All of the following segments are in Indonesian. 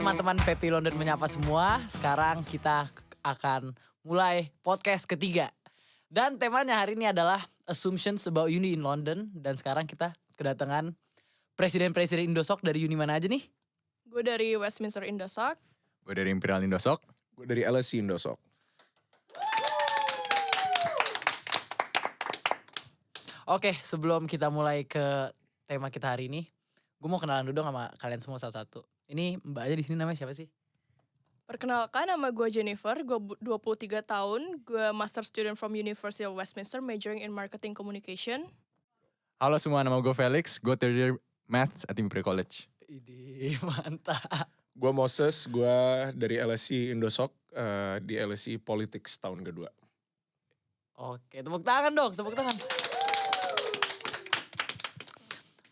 teman-teman PP London menyapa semua. Sekarang kita akan mulai podcast ketiga. Dan temanya hari ini adalah Assumptions about Uni in London. Dan sekarang kita kedatangan presiden-presiden Indosok dari uni mana aja nih? Gue dari Westminster Indosok. Gue dari Imperial Indosok. Gue dari LSI Indosok. Oke, sebelum kita mulai ke tema kita hari ini, gue mau kenalan dulu dong sama kalian semua satu-satu. Ini mbaknya di sini namanya siapa sih? Perkenalkan, nama gue Jennifer, gue 23 tahun, gue master student from University of Westminster, majoring in marketing communication. Halo semua, nama gue Felix. Gue third year Maths at Imperial College. Idih, mantap. Gue Moses, gue dari LSI Indosok, di LSI Politics tahun kedua. Oke, tepuk tangan dong, tepuk tangan.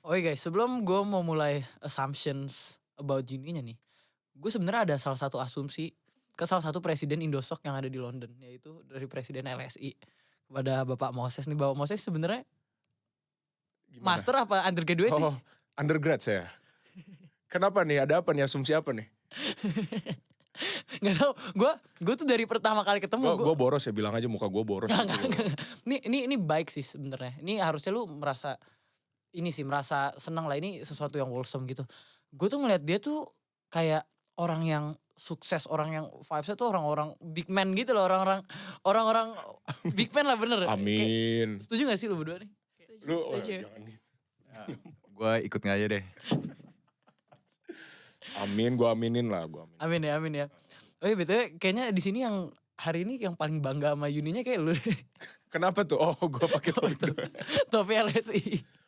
Oke guys, sebelum gue mau mulai assumptions about uninya nih, gue sebenarnya ada salah satu asumsi ke salah satu presiden Indosok yang ada di London, yaitu dari presiden LSI kepada Bapak Moses nih. Bapak Moses sebenarnya Gimana? master apa undergraduate sih? Oh, undergrad saya. Kenapa nih? Ada apa nih? Asumsi apa nih? Gak tau, gue tuh dari pertama kali ketemu Gue boros ya, bilang aja muka gue boros. Nggak. Ini baik sih sebenarnya. Ini harusnya lu merasa senang lah, ini sesuatu yang wholesome gitu. Gue tuh ngeliat dia tuh kayak orang yang sukses, orang yang vibes-nya tuh orang-orang big man gitu loh, orang-orang big man lah, bener. Amin. Setuju gak sih lu berdua nih? Setuju. Jangan nih. Gue ikut aja deh. Amin, gue aminin lah. Amin ya. Oh iya, BTW kayaknya di sini yang hari ini yang paling bangga sama uninya kayak lu. Kenapa tuh? Oh, gue pakai topi. Topi LSI.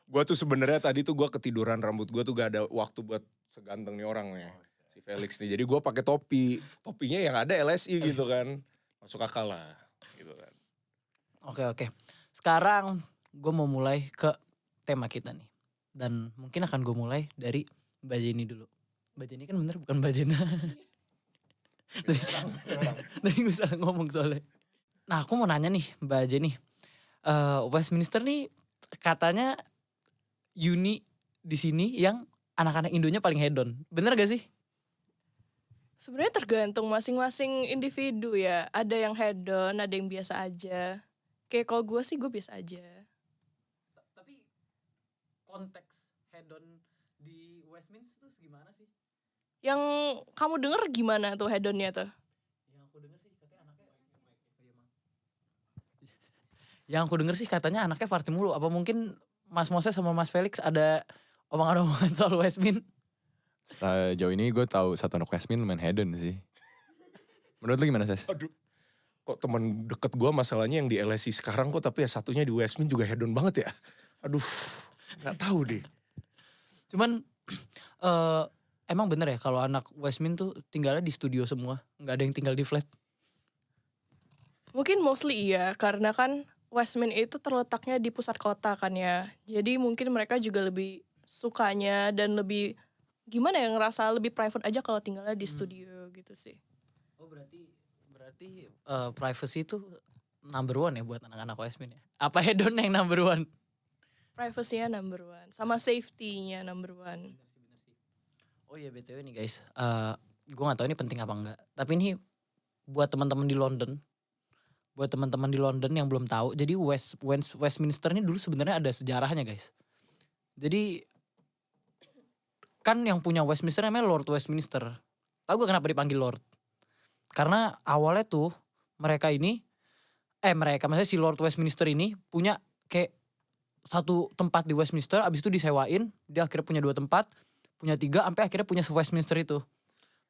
Gue tuh sebenarnya tadi tuh gue ketiduran, rambut gue tuh gak ada waktu buat seganteng nih orang nih. Si Felix nih. Jadi gue pakai topi. Topinya yang ada LSI gitu kan. Masuk akal lah. Gitu kan. Oke. Sekarang gue mau mulai ke tema kita nih. Dan mungkin akan gue mulai dari Mbak Jenny dulu. Mbak Jenny kan bener bukan Mbak Jena. Tadi gue salah ngomong soalnya. Nah aku mau nanya nih Mbak Jenny. Westminster nih katanya uni di sini yang anak-anak Indonya paling hedon. Bener gak sih? Sebenarnya tergantung masing-masing individu ya. Ada yang hedon, ada yang biasa aja. Kayak kalau gue sih gue biasa aja. Tapi konteks hedon di Westminster tuh gimana sih? Yang kamu denger gimana tuh hedonnya tuh? Yang aku denger sih katanya anaknya party mulu. Apa mungkin Mas Moses sama Mas Felix ada omongan-omongan soal Westmin? Sejauh ini gue tahu satu anak Westmin lumayan hedon sih. Menurut lu gimana, Ses? Aduh. Kok teman deket gue masalahnya yang di LSI sekarang kok, tapi ya satunya di Westmin juga hedon banget ya. Aduh, gak tahu deh. Cuman emang bener ya kalau anak Westmin tuh tinggalnya di studio semua, nggak ada yang tinggal di flat. Mungkin mostly iya, karena kan Westmin itu terletaknya di pusat kota kan ya. Jadi mungkin mereka juga lebih sukanya dan lebih gimana ya, ngerasa lebih private aja kalau tinggalnya di studio gitu sih. Oh berarti privacy itu number one ya buat anak-anak Westmin ya? Apa hedon yang number one? Privacy-nya number one, sama safety-nya number one. Oh iya BTW nih guys, gue gak tahu ini penting apa enggak. Tapi ini buat teman-teman di London. Buat teman-teman di London yang belum tahu, jadi Westminster ini dulu sebenarnya ada sejarahnya guys. Jadi kan yang punya Westminster namanya Lord Westminster. Tahu gak kenapa dipanggil Lord? Karena awalnya tuh maksudnya si Lord Westminster ini punya kayak satu tempat di Westminster, abis itu disewain, dia akhirnya punya 2 tempat, punya 3, sampai akhirnya punya Westminster itu.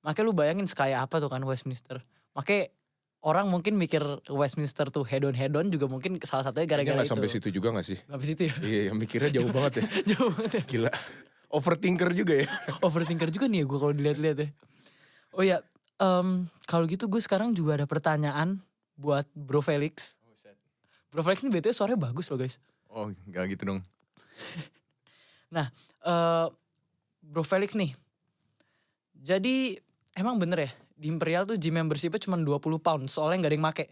Makanya lu bayangin sekaya apa tuh kan Westminster. Makanya orang mungkin mikir Westminster tuh hedon-hedon juga mungkin salah satunya gara-gara Gak itu. sampai situ juga gak sih? Gak sampai situ ya? Iya, yang mikirnya jauh banget ya. Jauh banget ya. Gila. Overthinker juga ya. Overthinker juga nih ya gue kalau dilihat-lihat ya. Oh ya, kalau gitu gue sekarang juga ada pertanyaan buat Bro Felix. Bro Felix ini BTW suaranya bagus loh guys. Oh, gak gitu dong. Nah, Bro Felix nih. Jadi emang bener ya di Imperial tuh gym membershipnya cuma 20 pound soalnya gak ada yang make.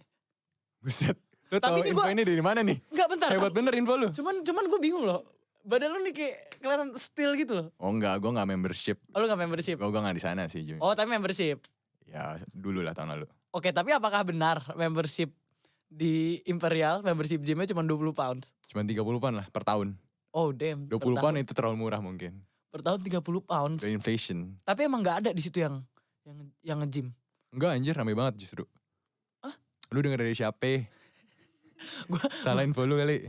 Buset. Lu Tapi tau ini info gua- ini dari mana nih? Enggak bentar. Hebat bener info lu. Cuman gue bingung loh. Badan lu nih kayak kelihatan still gitu loh. Oh enggak, gue gak membership. Oh, lu gak membership? Gue gak di sana sih. Jim. Oh, tapi membership. Ya dulu lah tahun lalu. Oke, tapi apakah benar membership di Imperial, membership gymnya cuma 20 pounds? Cuma 30-an lah per tahun. Oh damn. 20 pound itu terlalu murah mungkin. Per tahun 30 pounds. Dari inflation. Tapi emang gak ada di situ yang nge-gym. Enggak anjir, rame banget justru. Hah? Lu denger dari siapa? Salah info lu kali.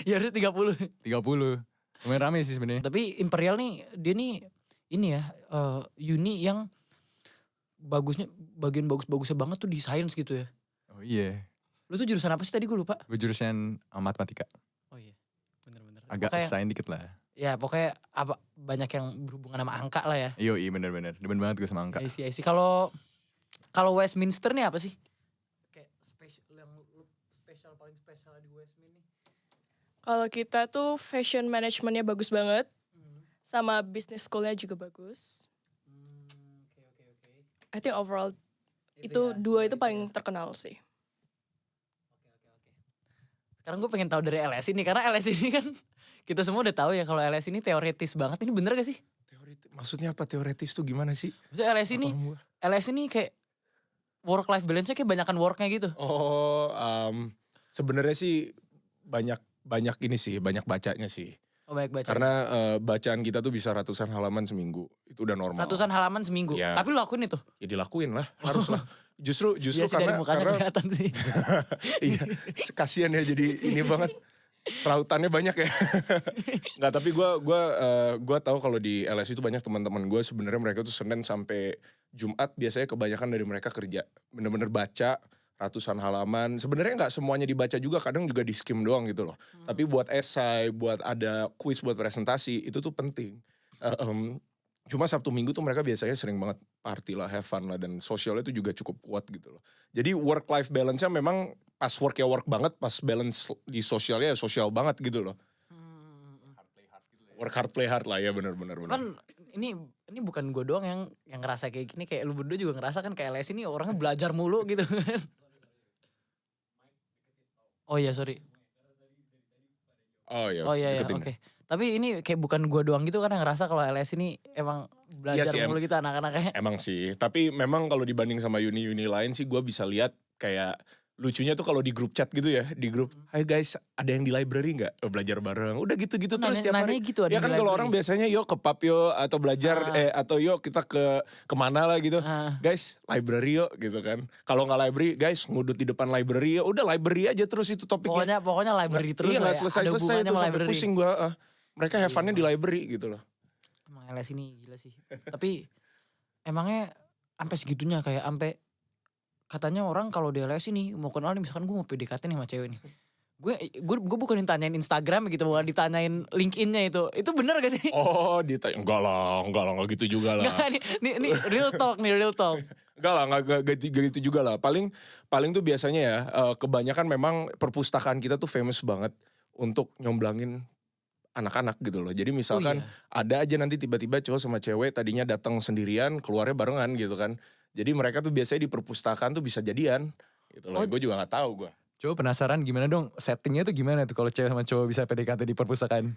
Ya harusnya 30. 30. Lumayan rame sih sebenarnya. Tapi Imperial nih, dia nih ini ya, uni yang bagusnya, bagian bagus-bagusnya banget tuh di science gitu ya. Oh iya. Lu tuh jurusan apa sih tadi gue lupa. Gue jurusan matematika. Oh iya, bener-bener. Agak Pokoknya- sains dikit lah. Ya pokoknya banyak yang berhubungan sama angka lah ya. Iya bener-bener. Demen banget gue sama angka. I see. Kalau Westminster nih apa sih? Kayak spesial paling spesial di Westminster nih. Kalau kita tuh fashion managementnya bagus banget. Sama business schoolnya juga bagus. Oke. I think overall itu dua itu paling terkenal sih. Sekarang gue pengen tahu dari LS ini, karena LS ini kan kita semua udah tahu ya kalau LS ini teoretis banget. Ini bener gak sih? Maksudnya apa teoretis tuh gimana sih? Maksudnya LS ini kayak work life balance-nya kayak banyakan worknya gitu. Oh, sebenarnya sih banyak ini sih, banyak bacanya sih. Oh baik baca. Karena bacaan kita tuh bisa ratusan halaman seminggu. Itu udah normal. Ratusan halaman seminggu. Iya. Tapi lu lakuin itu. Ya dilakuin lah, harus lah. Justru Iya sih, dari mukanya kelihatan sih. iya, kasihan ya jadi ini banget. Rautannya banyak ya. Nggak, tapi gue tahu kalau di LS itu banyak teman-teman gue sebenarnya mereka tuh Senin sampai Jumat biasanya kebanyakan dari mereka kerja. Bener-bener baca ratusan halaman. Sebenarnya nggak semuanya dibaca juga, kadang juga di skim doang gitu loh. Tapi buat esai, buat ada kuis, buat presentasi itu tuh penting. Cuma Sabtu Minggu tuh mereka biasanya sering banget party lah, have fun lah, dan sosialnya tuh juga cukup kuat gitu loh. Jadi work life balance-nya memang pas work ya work banget, pas balance di sosialnya ya sosial banget gitu loh. Work hard play hard lah ya, benar. Kan ini bukan gue doang yang ngerasa kayak gini, kayak lu berdua juga ngerasa kan kayak LS ini orangnya belajar mulu gitu kan. Oh iya sorry. Oh iya. Oh iya deketin. oke. Tapi ini kayak bukan gue doang gitu kan yang ngerasa kalau LS ini emang belajar Iya sih, mulu gitu anak-anaknya. Emang sih, tapi memang kalau dibanding sama uni-uni lain sih gue bisa lihat kayak lucunya tuh kalau di grup chat gitu ya, di grup, "Hai guys, ada yang di library nggak? Belajar bareng." Udah gitu-gitu terus tiap hari. Nanya gitu ada Ya di kan kalau library. orang biasanya yuk ke pub yuk atau belajar atau yuk kita ke kemana lah gitu. Guys, library yuk gitu kan. Kalau nggak library, guys ngudut di depan library ya. Udah library aja terus itu topiknya. Pokoknya library terus Iya lah nggak ya. selesai-selesai Ada itu hubungannya sama sampai library. pusing gue. Mereka have fun-nya di library gitu loh. Emang LS ini gila sih. Tapi emangnya sampai segitunya kayak sampai katanya orang kalau di LS ini mau kenal nih, misalkan gue mau PDKT nih sama cewek nih. Gue bukan ditanyain Instagram gitu, bukan ditanyain LinkedIn-nya itu. Itu bener gak sih? Oh, ditanya enggak lah, enggak gitu juga lah. Enggak, ini real talk nih, real talk. Enggak lah, enggak gitu juga lah. Paling tuh biasanya ya, kebanyakan memang perpustakaan kita tuh famous banget untuk nyomblangin anak-anak gitu loh. Jadi misalkan ada aja nanti tiba-tiba cowok sama cewek tadinya datang sendirian, keluarnya barengan gitu kan. Jadi mereka tuh biasanya di perpustakaan tuh bisa jadian gitu loh. Gue juga gak tahu gue. Coba penasaran gimana dong settingnya tuh gimana tuh kalau cewek sama cowok bisa PDKT di perpustakaan?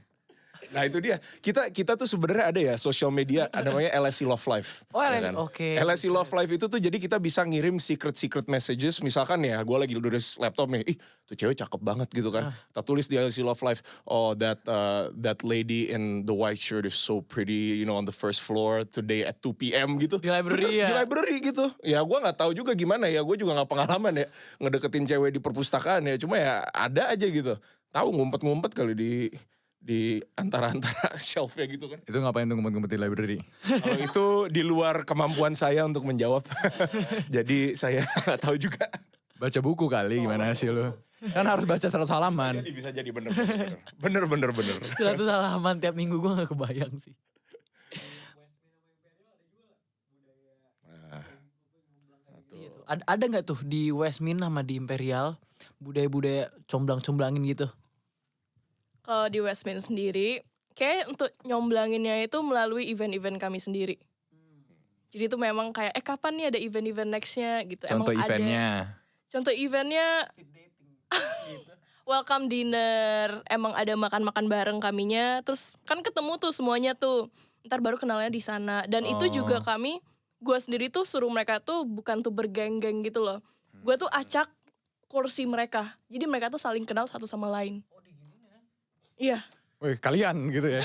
Nah itu dia, kita tuh sebenarnya ada ya sosial media, namanya LSI Love Life. Oh ya LS, kan? oke. LSI Love Life itu tuh jadi kita bisa ngirim secret messages. Misalkan ya, gue lagi nulis laptop nih, ih tuh cewek cakep banget gitu kan. Kita tulis di LSI Love Life, oh that lady in the white shirt is so pretty, you know, on the first floor today at 2 PM gitu. Di library ya? Di library gitu. Ya gue gak tahu juga gimana ya, gue juga gak pengalaman ya ngedeketin cewek di perpustakaan ya. Cuma ya ada aja gitu. Tahu ngumpet-ngumpet kali di antara-antara shelf-nya gitu kan. Itu ngapain tuh ngumpet-ngumpet di library? Kalau itu di luar kemampuan saya untuk menjawab. Jadi saya gak tahu juga. Baca buku kali gimana sih lu? Kan harus baca 100 halaman. Jadi bisa jadi bener. 100 halaman tiap minggu gue gak kebayang sih. Gitu. Ada gak tuh di Westmin sama di Imperial budaya-budaya comblang-comblangin gitu? Kalau di Westmin sendiri, kayak untuk nyomblanginnya itu melalui event-event kami sendiri. Jadi itu memang kayak, kapan nih ada event-event nextnya gitu. Contoh Emang eventnya. Contoh eventnya, welcome dinner, emang ada makan-makan bareng kaminya, terus kan ketemu tuh semuanya tuh, ntar baru kenalnya di sana. Dan itu juga gue sendiri tuh suruh mereka tuh bukan tuh bergeng-geng gitu loh, gue tuh acak kursi mereka, jadi mereka tuh saling kenal satu sama lain. Iya. Wih, kalian gitu ya.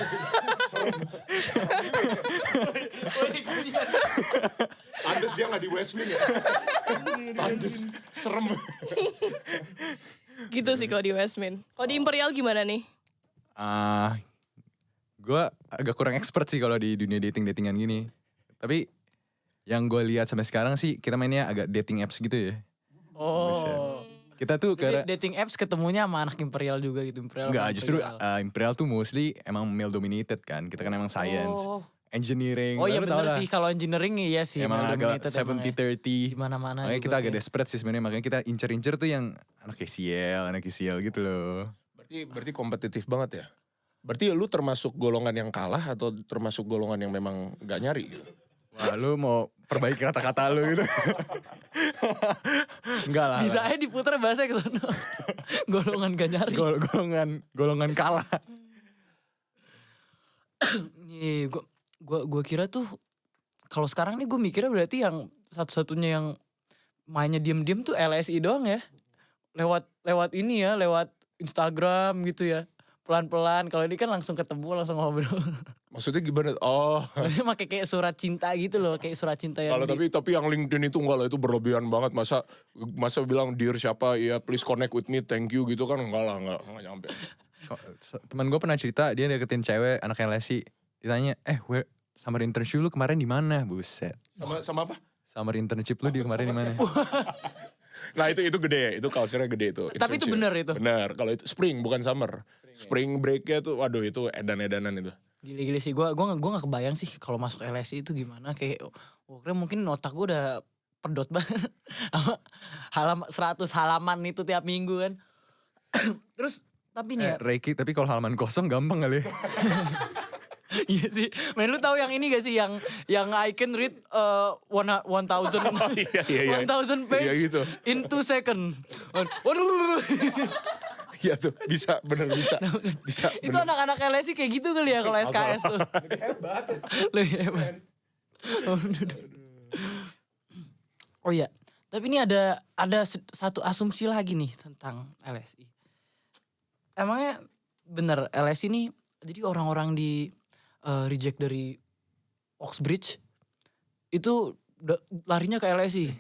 Pantes dia gak di Westmin ya. Pantes, serem. Gitu sih kalau di Westmin. Kalau di Imperial gimana nih? Gue agak kurang expert sih kalau di dunia dating-datingan gini. Tapi yang gue lihat sampai sekarang sih kita mainnya agak dating apps gitu ya. Oh. Kita tuh karena Dating apps ketemunya sama anak Imperial juga gitu. Imperial enggak, sama justru Imperial. Imperial tuh mostly emang male dominated kan. Kita kan emang science, Oh. engineering. Oh iya lu tau bener lah. sih, kalau engineering iya sih. Emang male agak dominated emang ya. 70-30. Di mana-mana Makanya juga kita agak ya. desperate sih sebenarnya. Makanya kita incer-incer tuh yang anak KCL gitu loh. Berarti kompetitif banget ya? Berarti lu termasuk golongan yang kalah atau termasuk golongan yang memang gak nyari gitu? Wah, lu mau perbaiki kata-kata lu gitu. Enggak lah. Bisa aja diputar bahasa ke sana. Golongan gak nyari. Golongan kalah. Nih, gua kira tuh kalau sekarang nih gue mikirnya berarti yang satu-satunya yang mainnya diem-diem tuh LSI doang ya. Lewat ini ya, lewat Instagram gitu ya. Pelan-pelan, kalau ini kan langsung ketemu, langsung ngobrol. Maksudnya gimana? Oh, Dia pakai kayak surat cinta gitu loh, kayak surat cinta yang kalau tapi yang LinkedIn itu enggak lah, itu berlebihan banget. Masa bilang dear siapa, ya please connect with me, thank you gitu kan, enggak nyampe. Teman gue pernah cerita dia deketin cewek anak LSI. Ditanya, where summer internship lu kemarin di mana? Buset. Sama apa? Summer internship lu di kemarin di mana? Nah itu gede, itu culture-nya gede itu. Tapi itu internship. bener itu. Bener, kalau itu spring bukan summer. Spring break-nya tuh, waduh itu edan-edanan itu. Gile-gile sih, gue gak kebayang sih kalau masuk LSI itu gimana. Kayak, mungkin otak gue udah pedot banget. 100 halaman itu tiap minggu kan. Terus, tapi nih ya. Reiki, tapi kalau halaman kosong gampang kali. Iya sih, men lu tahu yang ini gak sih, yang I can read 1000 Iya. 1000 page Iya gitu. in 2 second. Waduh. Iya tuh, bisa, bener bisa. Bisa, Itu bener. anak-anak LSI kayak gitu kali ya kalau SKS tuh. Lebih hebat. Oh iya, tapi ini ada satu asumsi lagi nih tentang LSI. Emangnya bener LSI ini jadi orang-orang di reject dari Oxbridge itu larinya ke LSI.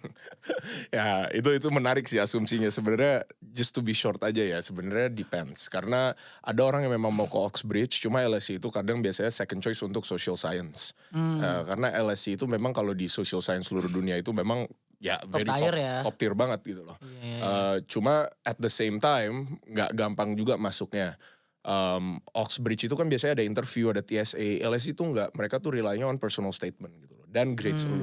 Ya itu menarik sih asumsinya. Sebenarnya just to be short aja ya, sebenarnya depends. Karena ada orang yang memang mau ke Oxbridge, cuma LSI itu kadang biasanya second choice untuk social science. Karena LSI itu memang kalau di social science seluruh dunia itu memang ya Top tier ya. top tier banget gitu loh. Iya. Cuma at the same time nggak gampang juga masuknya. Oxbridge itu kan biasanya ada interview, ada TSA. LSI itu nggak, mereka tuh rely on personal statement gitu loh. Dan grades lu.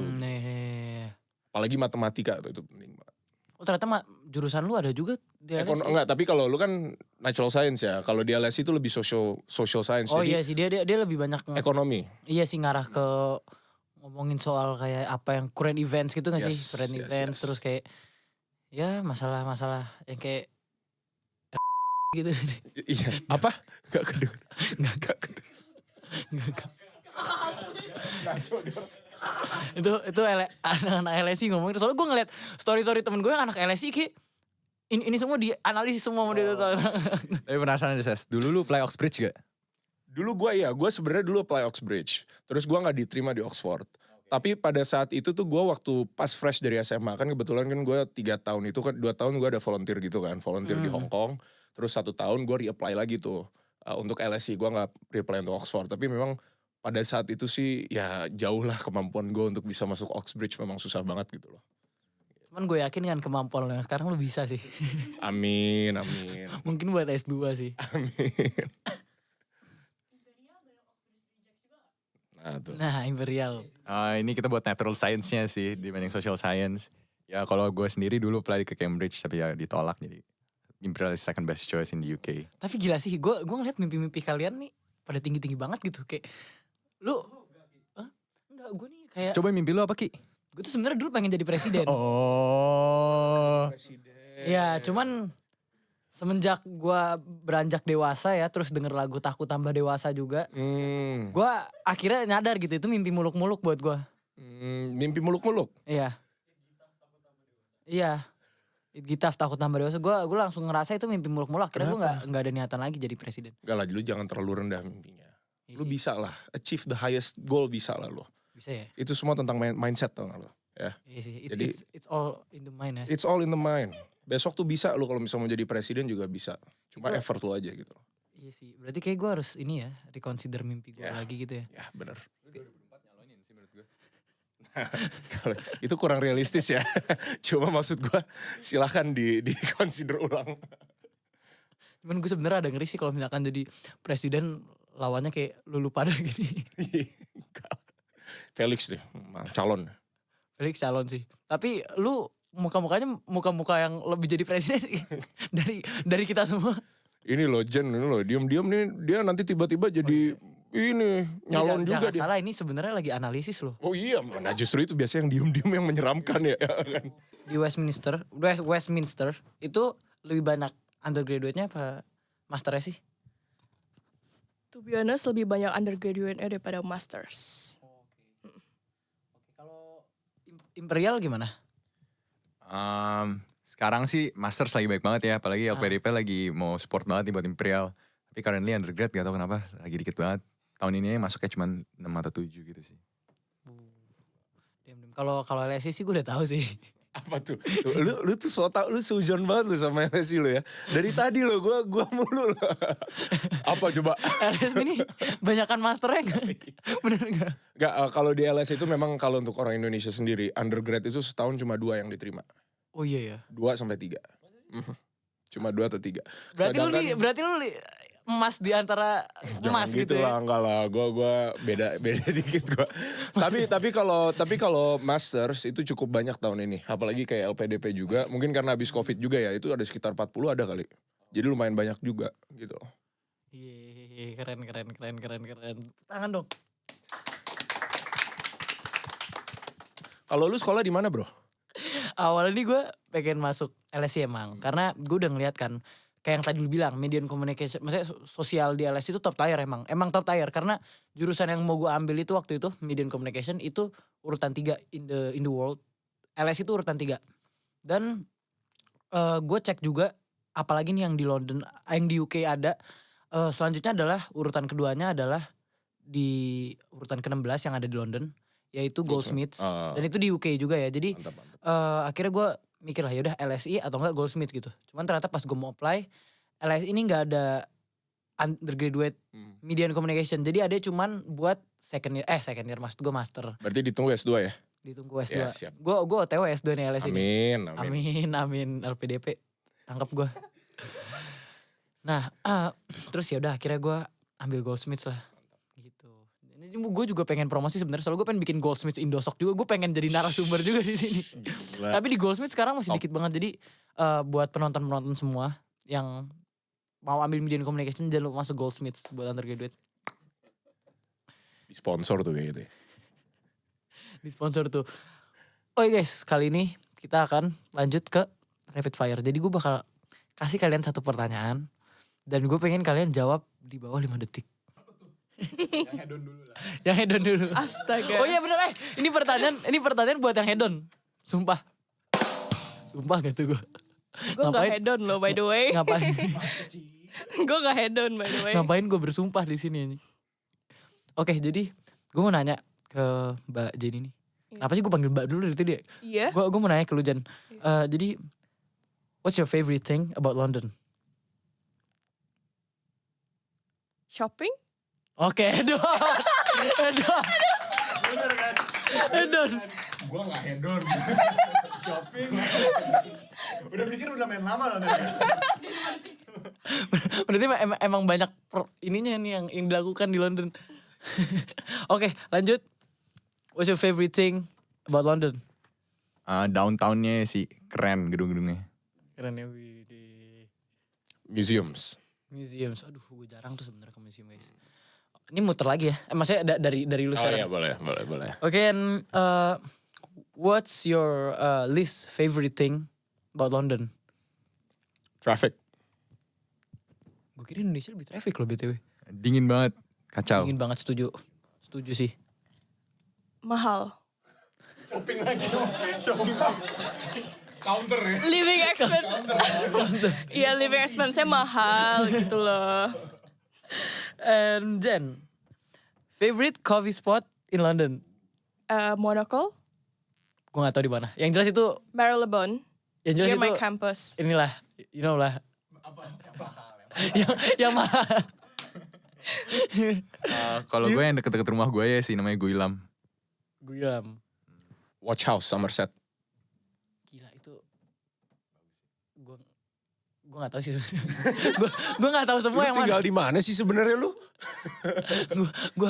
Apalagi matematika tuh itu penting banget. Oh ternyata jurusan lu ada juga di LSI? Enggak, tapi kalau lu kan natural science ya. Kalau di LSI itu lebih social science. Oh jadi iya sih, dia lebih banyak ekonomi. Iya sih, ngarah ke ngomongin soal kayak apa yang current events gitu gak sih? Yes, Current yes, events yes. terus kayak ya masalah-masalah yang kayak gitu. Iya, apa? Gak kedengeran. Gak itu anak-anak LSI ngomongin. Soalnya gue ngeliat story temen gue yang anak LSI kayak ini semua dianalisis semua sama dia. Tapi penasaran deh Ses, dulu lu play Oxbridge gak? Dulu gue sebenarnya dulu apply Oxbridge. Terus gue gak diterima di Oxford. Tapi pada saat itu tuh gue waktu pas fresh dari SMA, kan kebetulan kan gue 3 tahun itu kan 2 tahun gue ada volunteer gitu kan. Volunteer di Hong Kong. Terus 1 tahun gue reapply lagi tuh. Untuk LSI gue gak reapply untuk Oxford. Tapi memang pada saat itu sih ya jauh lah kemampuan gue untuk bisa masuk Oxbridge, memang susah banget gitu loh. Cuman gue yakin dengan kemampuan lo yang sekarang lo bisa sih. Amin. Mungkin buat S2 sih. Amin. Nah Imperial. Ini kita buat natural science-nya sih dibanding social science. Ya kalau gue sendiri dulu apply ke Cambridge tapi ya ditolak, jadi Imperial is second best choice in the UK. Tapi gila sih, gue ngeliat mimpi-mimpi kalian nih pada tinggi-tinggi banget gitu. Kayak lu enggak, gue nih kayak Coba mimpi lu apa Ki? gue tuh sebenarnya dulu pengen jadi presiden. Oh. Ya cuman semenjak gua beranjak dewasa ya, terus denger lagu Takut Tambah Dewasa juga, gua akhirnya nyadar gitu itu mimpi muluk-muluk buat gua. Mimpi muluk-muluk. Iya. Iya. Gitaf Takut Tambah Dewasa, gua langsung ngerasa itu mimpi muluk-muluk. Akhirnya gua nggak ada niatan lagi jadi presiden. Gak lah, lu jangan terlalu rendah mimpinya. Iya Lu sih. bisa lah, achieve the highest goal bisa lah lu. Bisa ya. Itu semua tentang mindset tau gak lu? Ya. Iya sih. Jadi- It's all in the mind ya. It's all in the mind. Besok tuh bisa lu kalau misalnya mau jadi presiden juga bisa. Cuma Itu- effort lu aja gitu. Iya sih. Berarti kayak gua harus ini ya, reconsider mimpi gua Ya. lagi gitu ya. Ya bener. Kalau itu kurang realistis ya. Cuma maksud gua silahkan di consider ulang. Cuman gue sebenarnya ada ngeri sih kalau misalkan jadi presiden lawannya kayak lulu pada gini. Felix nih, calon. Felix calon sih. Tapi lu muka-mukanya muka-muka yang lebih jadi presiden dari kita semua. Ini loh Jen, ini loh diam-diam nih dia nanti tiba-tiba jadi ini nyalon juga Jangan dia. salah, ini sebenarnya lagi analisis loh. Oh iya, mana justru itu biasanya yang diem-diem yang menyeramkan ya kan. Di Westminster itu lebih banyak undergraduate-nya apa masternya sih? To be honest, lebih banyak undergraduate-nya daripada masters. Kalau Imperial gimana? Sekarang sih Masters lagi baik banget ya, apalagi LPDP lagi mau support banget nih buat Imperial. Tapi currently undergrad gak tau kenapa lagi dikit banget. Tahun ini masuknya cuma 6 atau 7 gitu sih. Diam-diam. Kalau LSI sih gue udah tahu sih. Apa tuh? Lu tuh so tau, lu seujon banget lu sama LSI lu ya. Dari tadi lo gua mulu lo. Apa coba? LSI ini banyakan masternya gak? Bener gak? Gak, kalau di LSI itu memang kalau untuk orang Indonesia sendiri, undergrad itu setahun cuma 2 yang diterima. Oh iya ya. 2 sampai 3. Cuma 2 atau 3. Berarti lu emas di antara emas gitu ya. lah, enggak lah. Gua beda dikit gua. tapi kalau masters itu cukup banyak tahun ini. Apalagi kayak LPDP juga. Mungkin karena habis Covid juga ya. Itu ada sekitar 40 ada kali. Jadi lumayan banyak juga gitu. Iya, keren. Tangan dong. Kalau lu sekolah di mana, Bro? Awalnya nih gue pengen masuk LSI emang. Karena gue udah ngeliat kan. Kayak yang tadi lu bilang, media and communication. Maksudnya sosial di LSI itu top tier emang. Emang top tier. Karena jurusan yang mau gue ambil itu waktu itu, media and communication, itu urutan 3 in the world. LSI itu urutan 3. Dan gue cek juga, apalagi nih yang di London, yang di UK ada. Selanjutnya adalah, urutan keduanya adalah di urutan ke-16 yang ada di London. Yaitu Goldsmiths. Dan itu di UK juga ya. Jadi Mantap. akhirnya gue mikir lah yaudah LSI atau enggak Goldsmith gitu. Cuman ternyata pas gue mau apply LSI ini nggak ada undergraduate media and communication. Jadi ada cuman buat second year maksud gue master. Berarti ditunggu S2 ya? Ditunggu S2. Ya, siap. Gue OTW S2 nih LSI ini. Amin. LPDP. Tangkap gue. Nah, terus ya udah akhirnya gue ambil Goldsmiths lah. Gitu. Ini gue juga pengen promosi sebenarnya. Soalnya gue pengen bikin Goldsmiths Indosok juga. Gue pengen jadi narasumber juga di sini. Gila. Tapi di Goldsmiths sekarang masih dikit banget. Jadi buat penonton-penonton semua yang mau ambil media and communication jangan lupa masuk Goldsmiths buat undergraduate. Di sponsor tuh kayak gitu ya. Di sponsor tuh. Oh guys, kali ini kita akan lanjut ke rapid fire. Jadi gue bakal kasih kalian satu pertanyaan. Dan gue pengen kalian jawab di bawah 5 detik. Yang hedon dulu. Astaga. Oh iya bener ini pertanyaan buat yang hedon. Sumpah gak tuh gue. Gue gak hedon loh by the way. Ngapain? Gue gak hedon by the way. Ngapain gue bersumpah di sini? Oke, jadi gue mau nanya ke Mbak Jenny nih. Kenapa sih gue panggil Mbak dulu dari tadi ya? Iya. Gue mau nanya ke lu Jen. Jadi, what's your favorite thing about London? Shopping? Oke, hedon. Gua gak hedon. Shopping. Udah pikir udah main lama loh. Berarti emang banyak ininya nih yang dilakukan di London. Oke, lanjut. What's your favorite thing about London? Downtownnya sih keren gedung-gedungnya. Keren ya, di Museums. museums. Aduh, gue jarang tuh sebenarnya ke museum guys. Ini muter lagi ya? Maksudnya dari lu Oh sekarang. iya boleh. Oke, and what's your least favorite thing about London? Traffic. Gue kira Indonesia lebih traffic loh BTW. Dingin banget, kacau. Dingin banget, setuju. Setuju sih. Mahal. Shopping lagi. Shopping. Counter ya. Living expense. Iya, living expense-nya mahal gitu loh. And then, favorite coffee spot in London? Monaco, Gue gak tahu di mana. Yang jelas itu, Marylebone, yang jelas near itu my campus. inilah, you know lah. yang mahal. Kalau gue yang deket-deket rumah gue ya sih namanya Guilam. Guyam. Watch House Somerset. Gila itu. Gue gak tahu sih. gue gak tahu semua Lu yang mana. tinggal di mana sih sebenarnya lu? Gue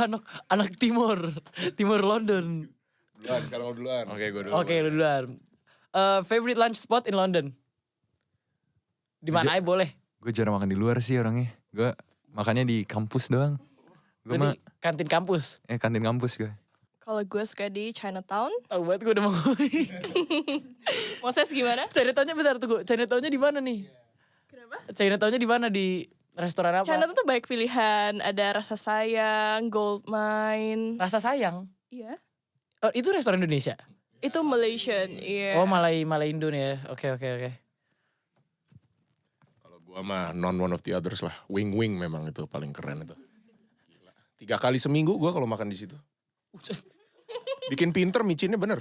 anak timur London. Duluan, sekarang lu duluan. Oke, gue dulu. Oke, lu duluan. Favorite lunch spot in London? Di mana aja boleh. Gue jarang makan di luar sih orangnya. Gue makannya di kampus doang. Gue mah Berarti kantin kampus. kantin kampus gue. Kalau gue suka di Chinatown. Tahu banget gue udah mau. Moses gimana? Chinatown-nya bentar tunggu. Chinatown-nya di mana nih? Kenapa? Chinatown-nya di mana, di restoran apa? Chinatown tuh banyak pilihan. Ada Rasa Sayang, Gold Mine. Rasa sayang. Iya. Oh, itu restoran Indonesia. Itu Malaysian, iya. Oh, Malay Indo nih ya. Oke. Kalau gua mah non one of the others lah. Wing memang itu paling keren itu. Gila. 3 kali seminggu gua kalau makan di situ. Bikin pinter micinnya bener.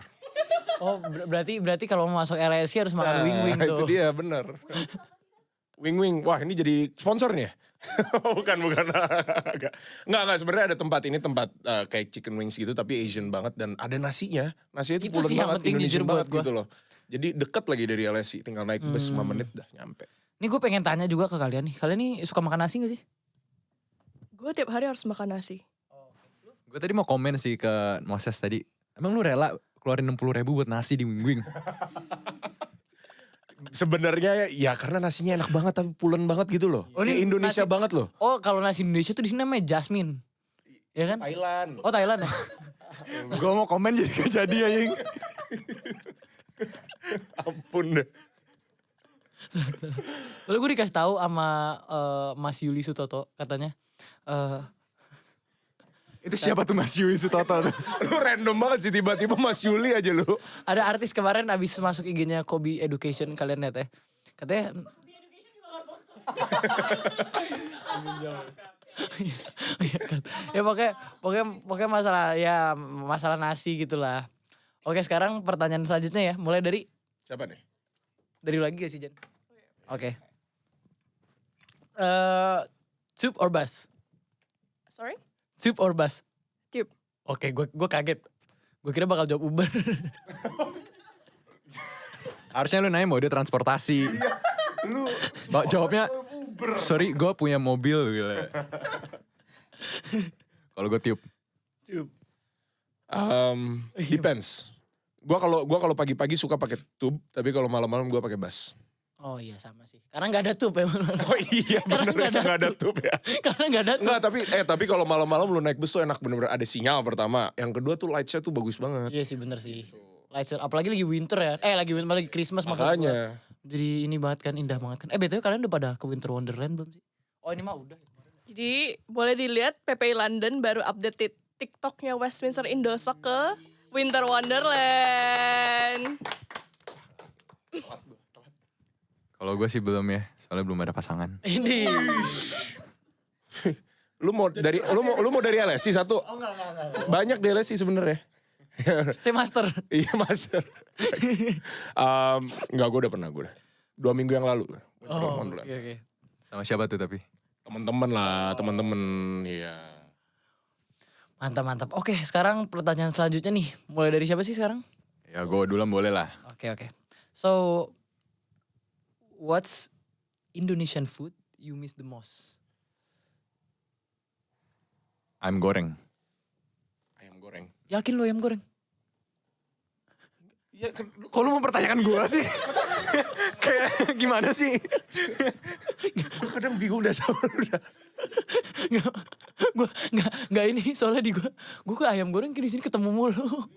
Oh, berarti kalau mau masuk LSI harus makan wing tuh. Itu dia bener. Wing. Wah ini jadi sponsor nih ya? bukan. Enggak. Sebenarnya ada tempat ini tempat kayak chicken wings gitu tapi Asian banget dan ada nasinya. Nasinya Itu pulen sih yang banget, penting Indonesian jujur buat banget gua. gitu loh. Jadi deket lagi dari LSI, tinggal naik bus 5 menit dah nyampe. Nih gue pengen tanya juga ke kalian nih. Kalian nih suka makan nasi gak sih? Gue tiap hari harus makan nasi. Gue tadi mau komen sih ke Moses tadi. Emang lu rela keluarin 60.000 buat nasi di Wing? Sebenarnya ya karena nasinya enak banget tapi pulen banget gitu loh. Oh, Kayak ini Indonesia nasi- banget loh. Oh, kalau nasi Indonesia tuh di sini namanya Jasmine. Ya kan? Thailand. Oh, Thailand ya? Gue mau komen jadi gak jadi anjing. Ampun deh. Lalu gue dikasih tahu sama Mas Yuli Sutoto katanya. Itu siapa tuh Mas Yui Sutoto tuh? Lu random banget sih tiba-tiba Mas Yuli aja lu. Ada artis kemarin abis masuk IG-nya Kobe Education, kalian lihat ya. Katanya Iya kan. Ya pokoknya masalah nasi gitulah. Oke, sekarang pertanyaan selanjutnya ya. Mulai dari Siapa nih? lagi gak sih, Jen? Oke. Tube or bus? Sorry? Tube or bus? Tube. Oke, gue kaget. Gue kira bakal jawab Uber. Harusnya lu nanya mode transportasi. Lu Jawabnya, sorry gue punya mobil gitu. Kalau gue tiup. Depends. Gua kalau pagi-pagi suka pakai tube, tapi kalau malam-malam gua pakai bus. Oh iya sama sih. Karena gak ada tube ya. Oh iya bener nggak ada tube ya. Karena gak ada tube. Enggak tapi kalau malam-malam lu naik bus tuh enak bener-bener ada sinyal pertama. Yang kedua tuh lightsnya tuh bagus banget. Iya sih bener sih. Lights out. Apalagi lagi winter ya. Lagi Christmas maksud gua. Makanya. Jadi ini banget kan, indah banget kan. BTW kalian udah pada ke Winter Wonderland belum sih? Oh ini mah udah. Jadi boleh dilihat PPI London baru update TikToknya Westminster Indosok ke Winter Wonderland. Kalau gue sih belum ya, soalnya belum ada pasangan. Ini. Lu mau dari LSI satu? Oh enggak. Banyak di LSI sebenarnya. T-Master. Iya master. Enggak gue udah pernah 2 minggu yang lalu. Oh oke. Sama siapa tuh tapi? Temen-temen lah, temen-temen. Iya. Mantap. Oke, sekarang pertanyaan selanjutnya nih. Mulai dari siapa sih sekarang? Ya gue duluan boleh lah. Oke. So, what's Indonesian food you miss the most? Ayam goreng. Ayam goreng. Yakin lo ayam goreng? Iya, Kok lu mempertanyakan gue sih? Kayak gimana sih? gue kadang bingung dah sama lu dah. Gue nggak ini soalnya gue ke ayam goreng di sini ketemu mulu.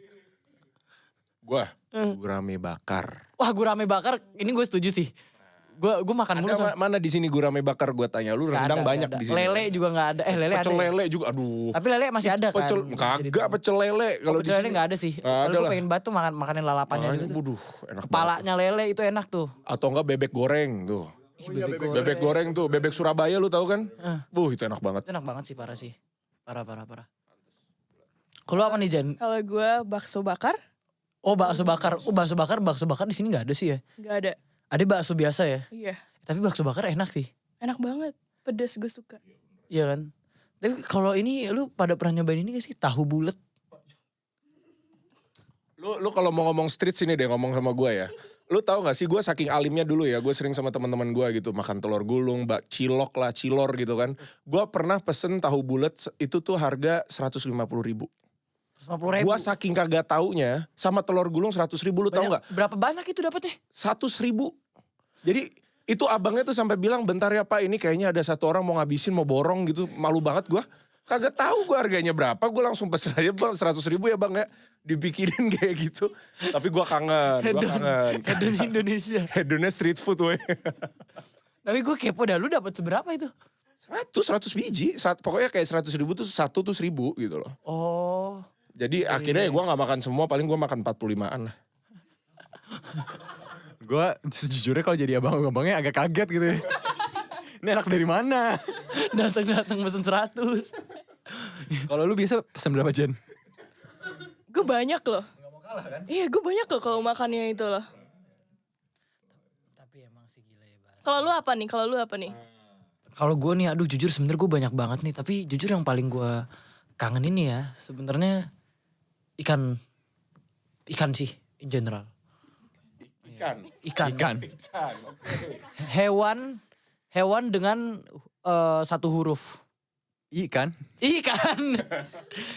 Gue gurame bakar. Wah, gurame bakar ini gue setuju sih. Gue makan mulu Ada mana di sini gurame bakar gue tanya. Lu Nggak rendang ada, banyak nggak di ada. sini. Lele juga nggak ada. Lele Pecel ada. Ya? lele juga aduh. Tapi lele masih ada kan. Pecel kagak pecel lele kalau di Pecel lele sini. nggak ada sih. Nggak ada Kalau gue lah. pengen banget tuh makanin lalapannya Makanya, gitu. Tuh. waduh, enak banget. Kepalanya lele itu enak tuh. Atau enggak bebek goreng tuh. Bebek goreng tuh, bebek Surabaya lu tahu kan? Itu enak banget. Itu enak banget sih, parah sih. Parah. Kalau apa nih Jan? Kalau gue bakso bakar Oh bakso bakar. Bakso bakar di sini nggak ada sih ya. nggak ada. Ada bakso biasa ya. Iya, Tapi bakso bakar enak sih. enak banget. Pedas gue suka. Iya kan. Tapi kalau ini lu pada pernah nyobain ini gak sih tahu bulat? Lu kalau mau ngomong street sini deh ngomong sama gue ya. Lu tahu gak sih gue saking alimnya dulu ya, gue sering sama teman-teman gue gitu makan telur gulung, cilok lah, cilor gitu kan. Gue pernah pesen tahu bulat itu tuh harga 150.000. 150.000. Gue saking kagak taunya sama telur gulung 100.000 lu tahu nggak? Berapa banyak itu dapatnya? 100.000. Jadi itu abangnya tuh sampai bilang bentar ya Pak ini kayaknya ada satu orang mau ngabisin mau borong gitu, malu banget gue. Kagak tahu gue harganya berapa, gue langsung pesen aja Bang 100.000 ya Bang ya. Dibikinin kayak gitu. Tapi gue kangen. Hedon Indonesia. Hedonnya street food weh. Tapi gue kepo dah, lu dapat seberapa itu? 100 biji. Pokoknya kayak 100.000 tuh satu tuh 1.000 gitu loh. Oh. Jadi akhirnya gue gak makan semua, paling gue makan 45-an lah. Gue sejujurnya kalau jadi abang-abangnya agak kaget gitu ya. Ini anak dari mana? Datang pesen 100. Kalau lu biasa pesen berapa Jen? Gue banyak loh. Iya, gue banyak loh kalau makannya itu loh. Tapi emang sih gila ya, Bar. Kalau lu apa nih? Kalau gue nih, aduh jujur sebenernya gue banyak banget nih. Tapi jujur yang paling gue kangen ini ya, sebenarnya ikan sih in general. Ikan. Hewan dengan satu huruf. Ikan.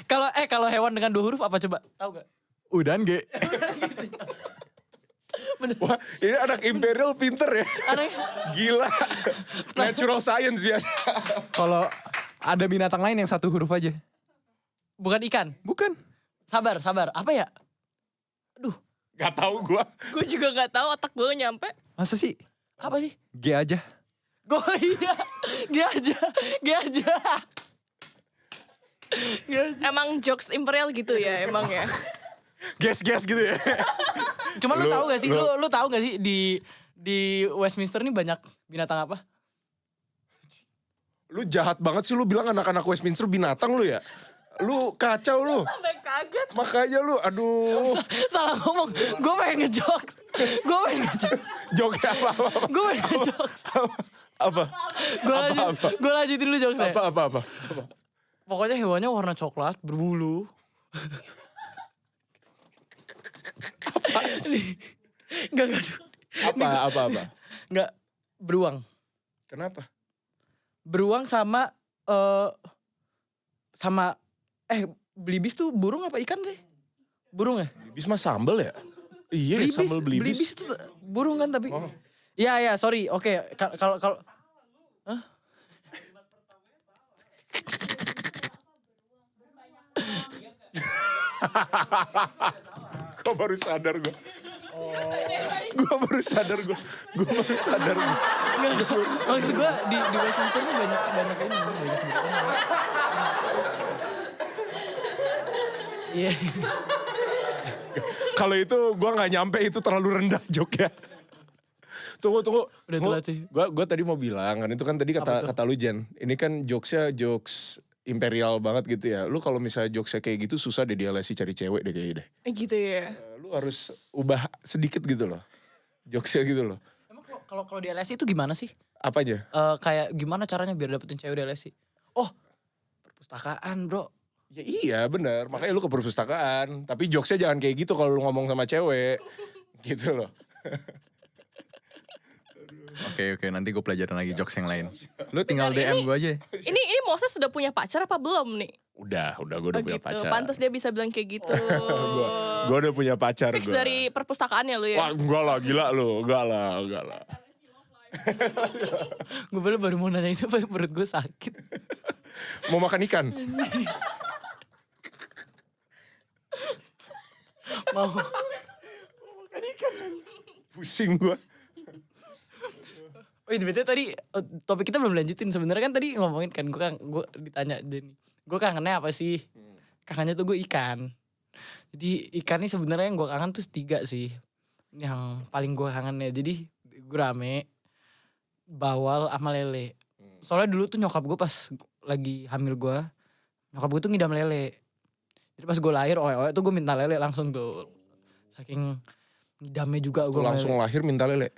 Kalau hewan dengan 2 huruf apa coba? Tahu gak? Udan G. Wah ini anak imperial pinter ya. Aneh. Gila. Natural science biasa. Kalau ada binatang lain yang 1 huruf aja. Bukan ikan. Bukan. Sabar. Apa ya? Aduh. Gak tahu gue. Gue juga gak tahu, otak gue nyampe. Masa sih? Apa sih? G aja. Gue iya. G aja. Emang jokes imperial gitu ya emang ya. Guess gitu ya. Cuma lu tahu gak sih? lu- Lu tahu gak sih di Westminster nih banyak binatang apa? Lu jahat banget sih lu bilang anak-anak Westminster binatang lu ya. Lu kacau lu. Sampai kaget. Makanya lu aduh. Salah ngomong. Gue pengen ngejokes. Joknya apa? Gue pengen ngejokes. Apa? Gue lanjutin dulu jokesnya. Apa? Pokoknya hewannya warna coklat, berbulu. Enggak. Apa? Enggak, beruang. Kenapa? Beruang sama belibis tuh burung apa ikan sih? Burung ya? Belibis mah sambel ya? Iya sambel belibis. Belibis itu burung kan tapi. Oh. Iya, sorry. Oke, kalau Hah? Gue baru sadar gue. Gue baru sadar. Maksud gue di Westminster ini banyak ini, banyak Iya. Kalau itu gue nggak nyampe, itu terlalu rendah joknya. Tunggu. Udah telat sih. Gue tadi mau bilang kan itu kan tadi kata lu Jen. Ini kan jokesnya jokes imperial banget gitu ya. Lu kalau misalnya jokesnya kayak gitu susah deh di LSI cari cewek deh kayaknya deh. Gitu ya. Lu harus ubah sedikit gitu loh. Jokesnya gitu loh. Emang kalau di LSI itu gimana sih? Apanya? Kayak gimana caranya biar dapetin cewek di LSI? Oh, perpustakaan bro. Ya iya benar. Makanya lu ke perpustakaan. Tapi jokesnya jangan kayak gitu kalau lu ngomong sama cewek. Gitu loh. Oke, nanti gue pelajarin lagi jokes yang lain. Lu tinggal DM gue aja. Ini Moses sudah punya pacar apa belum nih? Udah gue udah punya pacar. Pantas dia bisa bilang kayak gitu. Gue udah punya pacar Fix gue. dari perpustakaannya lu ya. Wah enggak lah, gila lu. Enggak lah. Gue baru mau nanya itu, perut gue sakit. Mau makan ikan? Mau. Pusing gue. Oh itu betul tadi topik kita belum lanjutin. Sebenarnya kan tadi ngomongin kan gue ditanya Denny, gue kangennya apa sih? Kangennya tuh gue ikan. Jadi ikan nih sebenarnya yang gue kangen tuh 3 sih. Yang paling gue kangen ya. Jadi gurame, bawal, sama lele. Soalnya dulu tuh nyokap gue pas lagi hamil gue, nyokap gue tuh ngidam lele. Jadi pas gue lahir, oe tuh gue minta lele langsung tuh. Saking ngidamnya juga gue. Tuh langsung lahir minta lele.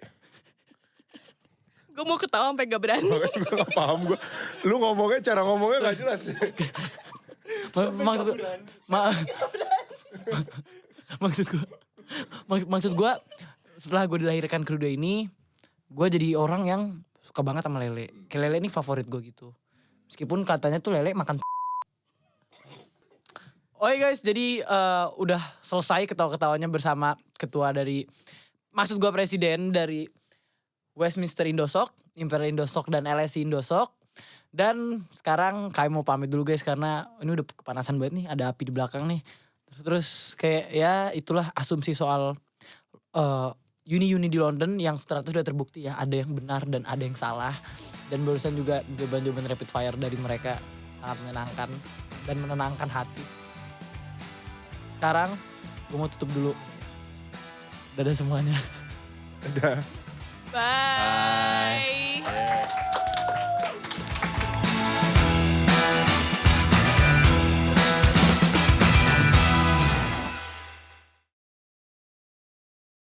Gue mau ketawa sampai gak berani. Gue gak paham gue. Lu ngomongnya, cara ngomongnya gak jelas. Maksud gue setelah gue dilahirkan ke dunia ini, gue jadi orang yang suka banget sama lele. Kayak lele ini favorit gue gitu. Meskipun katanya tuh lele makan. Oke guys, jadi udah selesai ketawa-ketawanya bersama ketua dari, maksud gue presiden dari Westminster Indosok, Imperial Indosok dan LSI Indosok. Dan sekarang kami mau pamit dulu guys karena ini udah kepanasan banget nih, ada api di belakang nih. Terus kayak ya itulah asumsi soal uni-uni di London yang ternyata sudah terbukti ya, ada yang benar dan ada yang salah. Dan barusan juga jawaban-jawaban rapid fire dari mereka sangat menyenangkan dan menenangkan hati. Sekarang gue mau tutup dulu. Dadah semuanya. Udah. Bye.